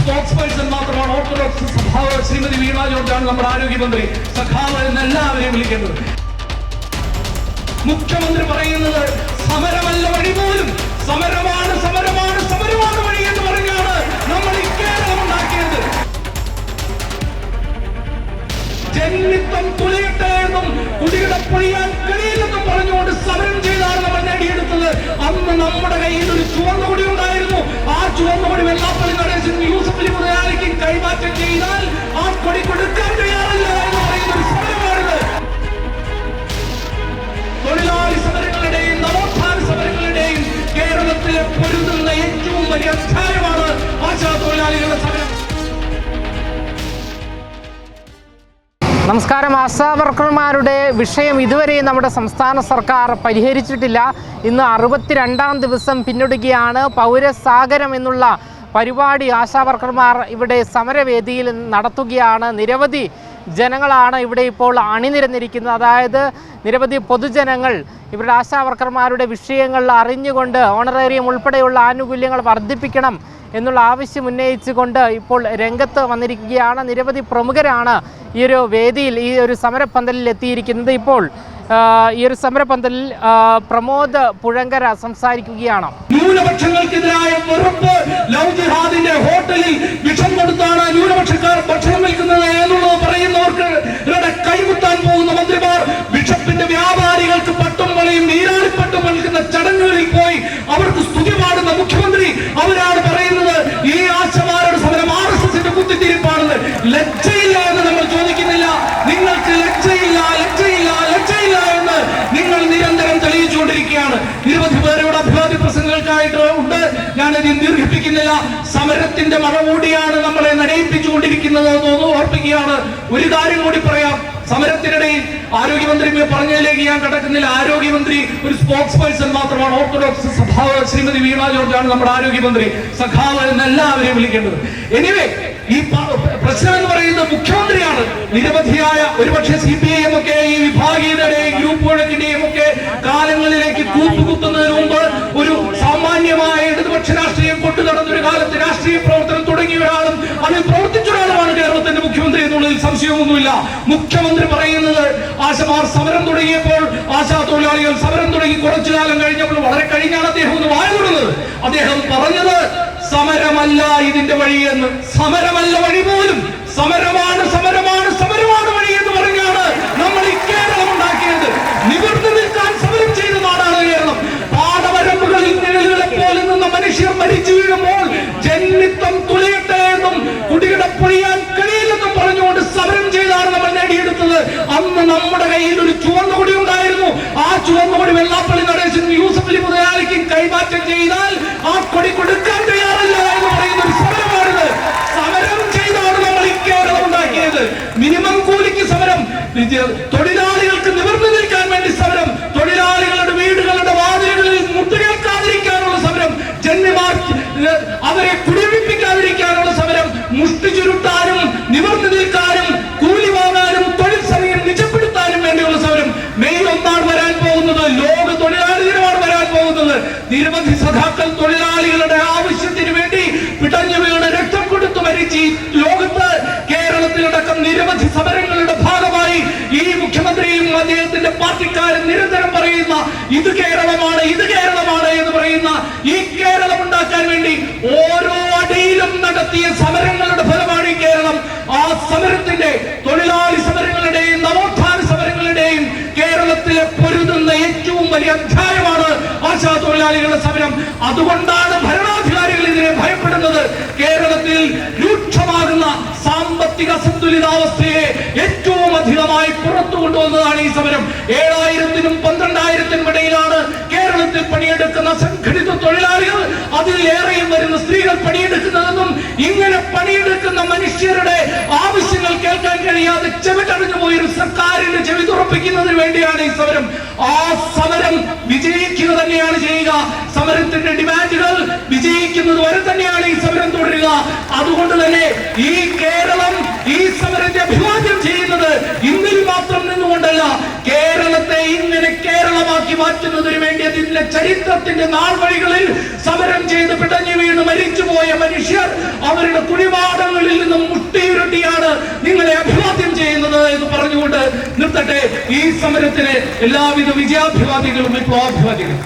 Spokes person മാത്രമാണ് orthodox സഭാവ് Shrimati വീണ ജോർജാണ് നമ്മുടെ ആരോഗ്യമന്ത്രി. സഖാവ് എന്ന് എല്ലാവരെയും വിളിക്കേണ്ടത്. മുഖ്യമന്ത്രി പറയുന്നത് സമരമല്ല വഴി പോലും, സമരമാണ് സമരമാണ് സമരമാണ് വഴി എന്ന് പറഞ്ഞാണ് നമ്മൾ ഈ കേരളം ഉണ്ടാക്കിയത്. ജന്മിത്വം തുലയട്ടെ എന്നും കുടിയുടെ പൊഴിയാൻ കഴിയില്ലെന്നും പറഞ്ഞുകൊണ്ട് സമരം ചെയ്താണ് നമ്മൾ നേടിയെടുത്തത്. അന്ന് നമ്മുടെ കയ്യിൽ ഒരു ചുവന്ന കൊടി ഉണ്ടായിരുന്നു. ആ ചുവന്ന കൊടി വെള്ളാപ്പള്ളി നടേശനും യൂസഫ് അലി മുതലാളിക്കും കൈമാറ്റം ചെയ്താൽ ആ കൊടി കൊടുക്കാൻ തയ്യാറല്ല എന്ന് പറയുന്ന ഒരു സമരമാണിത്. തൊഴിലാളി സമരങ്ങളുടെയും നവോത്ഥാന സമരങ്ങളുടെയും കേരളത്തിലെ പൊരുതുന്ന ഏറ്റവും വലിയ അധ്യായമാണ് ആശാ തൊഴിലാളികളുടെ സമരം. നമസ്കാരം. ആശാ വർക്കർമാരുടെ വിഷയം ഇതുവരെയും നമ്മുടെ സംസ്ഥാന സർക്കാർ പരിഹരിച്ചിട്ടില്ല. ഇന്ന് 62ാം ദിവസം പിന്നിടുകയാണ്. പൗരസാഗരം എന്നുള്ള പരിപാടി ആശാ വർക്കർമാർ ഇവിടെ സമരവേദിയിൽ നടത്തുകയാണ്. നിരവധി ജനങ്ങളാണ് ഇവിടെ ഇപ്പോൾ അണിനിരന്നിരിക്കുന്നത്. അതായത് നിരവധി പൊതുജനങ്ങൾ ഇവരുടെ ആശാ വർക്കർമാരുടെ വിഷയങ്ങൾ അറിഞ്ഞുകൊണ്ട് ഓണറേറിയം ഉൾപ്പെടെയുള്ള ആനുകൂല്യങ്ങൾ വർദ്ധിപ്പിക്കണം എന്നുള്ള ആവശ്യം ഉന്നയിച്ചുകൊണ്ട് ഇപ്പോൾ രംഗത്ത് വന്നിരിക്കുകയാണ്. നിരവധി പ്രമുഖരാണ് ഈ ഒരു വേദിയിൽ, ഈ ഒരു സമരപ്പന്തലിൽ എത്തിയിരിക്കുന്നത്. ഇപ്പോൾ ഈ ഒരു സമരപ്പന്തലിൽ പ്രമോദ് പുഴങ്കര സംസാരിക്കുകയാണ്. ന്യൂനപക്ഷങ്ങൾക്കെതിരായ വെറുപ്പ്, ലവ് ജിഹാദിന്റെ ഹോട്ടലിൽ വിഷം കൊടുത്താണ് ന്യൂനപക്ഷക്കാർ ഭക്ഷണം വയ്ക്കുന്നത് എന്നുള്ളത് പറയുന്നവർക്ക് കൈമുത്താൻ പോകുന്ന മന്ത്രിമാർ ബിഷപ്പിന്റെ വ്യാപാരികൾക്ക് പട്ടും വളയും നീരാളിപ്പട്ടും നൽകുന്ന ചടങ്ങുകളിൽ പോയി അവർക്ക് സ്തുതി പാടുന്ന മുഖ്യമന്ത്രി അവരാണ് പറയുന്നത് ഈ ആശമാരുടെ സമരം RSSന്റെ കുത്തിത്തിരിപ്പാണെന്ന്. ലജ്ജയില്ല എന്ന് നമ്മൾ ചോദിക്കുന്നില്ല. നിങ്ങൾക്ക് ലജ്ജയില്ല ലജ്ജയില്ല ലജ്ജയില്ല എന്ന് നിങ്ങൾ നിരന്തരം തെളിയിച്ചുകൊണ്ടിരിക്കുകയാണ്. നിരവധി പേരുടെ അഭിവാദ്യ പ്രസംഗങ്ങൾക്കായിട്ട് ഉണ്ട്. ഞാനതിൽ ദീർഘിപ്പിക്കുന്നില്ല. സമരത്തിന്റെ മഴ കൂടിയാണ് നമ്മളെ നടയിപ്പിച്ചുകൊണ്ടിരിക്കുന്നത് എന്ന് ഓർപ്പിക്കുകയാണ്. ഒരു കാര്യം കൂടി പറയാം. സമരത്തിനിടയിൽ ആരോഗ്യമന്ത്രി പറഞ്ഞതിലേക്ക് ഞാൻ കടക്കുന്നില്ല. ആരോഗ്യമന്ത്രി ഒരു സ്പോക്സ് പേഴ്സൺ മാത്രമാണ്. ഓർത്തഡോക്സ് സഭാവ് ശ്രീമതി വീണ ജോർജാണ് നമ്മുടെ ആരോഗ്യമന്ത്രി. സഖാവ് എന്ന് എല്ലാവരെയും വിളിക്കേണ്ടത്. എനിവേ, ഈ പ്രശ്നം എന്ന് പറയുന്നത് മുഖ്യമന്ത്രിയാണ്. നിരവധിയായ ഒരുപക്ഷെ CPIM ഒക്കെ ഈ വിഭാഗീയതയുടെയും ഗ്രൂപ്പ് വഴക്കിന്റെയും ഒക്കെ കാലങ്ങളിലേക്ക് കൂപ്പുകുത്തുന്നതിന് മുമ്പ് ഒരു സാമാന്യമായ ഇടതുപക്ഷ രാഷ്ട്രീയം കൊണ്ടു നടന്നൊരു കാലത്ത് രാഷ്ട്രീയ പ്രവർത്തനം തുടങ്ങിയ ഒരാളും അതിൽ പ്രവർത്തിച്ച ഒരാളുമാണ് കേരളത്തിന്റെ മുഖ്യമന്ത്രി എന്നുള്ളതിൽ സംശയമൊന്നുമില്ല. മുഖ്യമന്ത്രി പറയുന്നത് ആശമാർ സമരം തുടങ്ങിയപ്പോൾ, ആശാ തൊഴിലാളികൾ സമരം തുടങ്ങി കുറച്ചു കാലം കഴിഞ്ഞപ്പോൾ, വളരെ കഴിഞ്ഞാണ് അദ്ദേഹം ഒന്ന് വായ തുറന്നത്. അദ്ദേഹം പറഞ്ഞത് സമരമല്ല ഇതിന്റെ വഴിയെന്ന്. സമരമല്ല വഴി പോലും, സമരമാണ് സമരമാണ് സമരമാണ് വഴി എന്ന് പറഞ്ഞാണ് നമ്മൾ ഈ കേരളം ഉണ്ടാക്കിയത്. നിവർന്നു നിൽക്കാൻ സമരം ചെയ്ത നാടാണ് കേരളം. പാടവരമ്പുകളിൽ നിഴലുകളെ പോലെ നിന്ന മനുഷ്യർ മരിച്ചു വീഴുമ്പോൾ ജന്മിത്വം തുലയട്ടെ എന്നും കുടിയുടെ പൊഴിയാൻ കഴിയില്ലെന്നും പറഞ്ഞുകൊണ്ട് സമരം ചെയ്താണ് നമ്മൾ നേടിയെടുത്തത്. അന്ന് നമ്മുടെ കയ്യിൽ ഒരു ചുവന്ന കൊടി ഉണ്ടായിരുന്നു. ആ ചുവന്ന കൊടി വെള്ളാപ്പള്ളി നടേശനും യൂസഫ് അലി മുതലാളിക്കും കൈമാറ്റം ചെയ്താൽ ആ കൊടി കൊടുക്കാൻ തയ്യാറല്ല എന്ന് പറയുന്ന ഒരു സമരമാണിത്. സമരം ചെയ്താണ് നമ്മൾ ഈ കേരളം ഉണ്ടാക്കിയത്. മിനിമം കൂലിക്ക് സമരം, തൊഴിലാളികൾക്ക് നിവർന്നു നിൽക്കാൻ വേണ്ടി സമരം, തൊഴിലാളികളുടെ വീടുകളുടെ വാതിലുകളിൽ മുട്ടുകേൽക്കാതിരിക്കാനുള്ള സമരം, ജന്മിമാർ അവരെ കുടിവെപ്പിക്കാതിരിക്കാനുള്ള സമരം, മുഷ്ടി ചുരുട്ടാനും നിവർന്നു നിൽക്കാനും കൂലി വാങ്ങാനും തൊഴിൽ സമയം നിജപ്പെടുത്താനും വേണ്ടിയുള്ള സമരം. മെയ് 1 വരാൻ പോകുന്നത്. ലോക തൊഴിലാളി ദിനമാണ് വരാൻ പോകുന്നത്. നിരവധി സഖാക്കൾ തൊഴിലാളികളുടെ ആവശ്യത്തിന് വേണ്ടി പിടഞ്ഞു വീണ് രക്തം കൊടുത്തു മരിച്ച് ലോകത്ത് കേരളത്തിലടക്കം നിരവധി സമരങ്ങളുടെ ഭാഗമായി ഈ മുഖ്യമന്ത്രിയും അദ്ദേഹത്തിന്റെ പാർട്ടിക്കാരും നിരന്തരം പറയുന്ന ഇത് കേരളമാണ് ഇത് കേരളമാണ് എന്ന് പറയുന്ന ഈ കേരളം ഉണ്ടാക്കാൻ വേണ്ടി ഓരോ അടിയിലും നടത്തിയ സമരങ്ങളുടെ ഫലമാണ് ഈ കേരളം. ആ സമരത്തിന്റെ, തൊഴിലാളി സമരങ്ങളുടെയും നവോത്ഥാന സമരങ്ങളുടെയും കേരളത്തിലെ പൊരുതുന്ന ഏറ്റവും വലിയ അധ്യായമാണ് ആശാ തൊഴിലാളികളുടെ സമരം. അതുകൊണ്ടാണ് ഭരണാധികാരികൾ ഇതിനെ ഭയപ്പെടുന്നത്. കേരളത്തിൽ രൂക്ഷമാകുന്ന സാമ്പത്തിക അസന്തുലിതാവസ്ഥയെ ഏറ്റവും അധികമായി പുറത്തു കൊണ്ടുവന്നതാണ് ഈ സമരം. 7000-നും 12,000-നും ഇടയിലാണ് കേരളത്തിൽ പണിയെടുക്കുന്ന സംഘടിത തൊഴിലാളികൾ. അതിലേറെയും വരുന്ന സ്ത്രീകൾ പണിയെടുക്കുന്നതെന്നും ഇങ്ങനെ പണിയെടുക്കുന്ന മനുഷ്യരുടെ ആവശ്യങ്ങൾ കേൾക്കാൻ കഴിയാതെ ചെവിട്ടടഞ്ഞു പോയൊരു സർക്കാരിന്റെ ചെവി തുറപ്പിക്കുന്നതിന് വേണ്ടിയാണ് ഈ സമരം. ആ സമരം വിജയിക്കുക തന്നെയാണ് ചെയ്യുക. സമരത്തിന്റെ ഡിമാൻഡുകൾ വിജയിക്കുന്നത് വരെ തന്നെയാണ് ഈ സമരം തുടരുക. അതുകൊണ്ട് തന്നെ ഈ കേരളം ഈ സമരത്തെ അഭിവാദ്യം ചെയ്യുന്നത് ഇന്നിൽ മാത്രം നിന്നുകൊണ്ടല്ല, കേരളത്തെ ഇങ്ങനെ കേരളമാക്കി മാറ്റുന്നതിന് വേണ്ടി അതിന്റെ ചരിത്രത്തിന്റെ നാൾ വഴികളിൽ സമരം ചെയ്ത് പിടഞ്ഞു വീണ് മരിച്ചുപോയ പോയ മനുഷ്യർ അവരുടെ കുഴിമാടങ്ങളിൽ നിന്നും മുട്ടിയുരുട്ടിയാണ് നിങ്ങളെ അഭിവാദ്യം ചെയ്യുന്നത് എന്ന് പറഞ്ഞുകൊണ്ട് നിർത്തട്ടെ. ഈ സമരത്തിന് എല്ലാവിധ വിജയാഭിവാദികളും വിപ്ലവാഭിവാദികളും.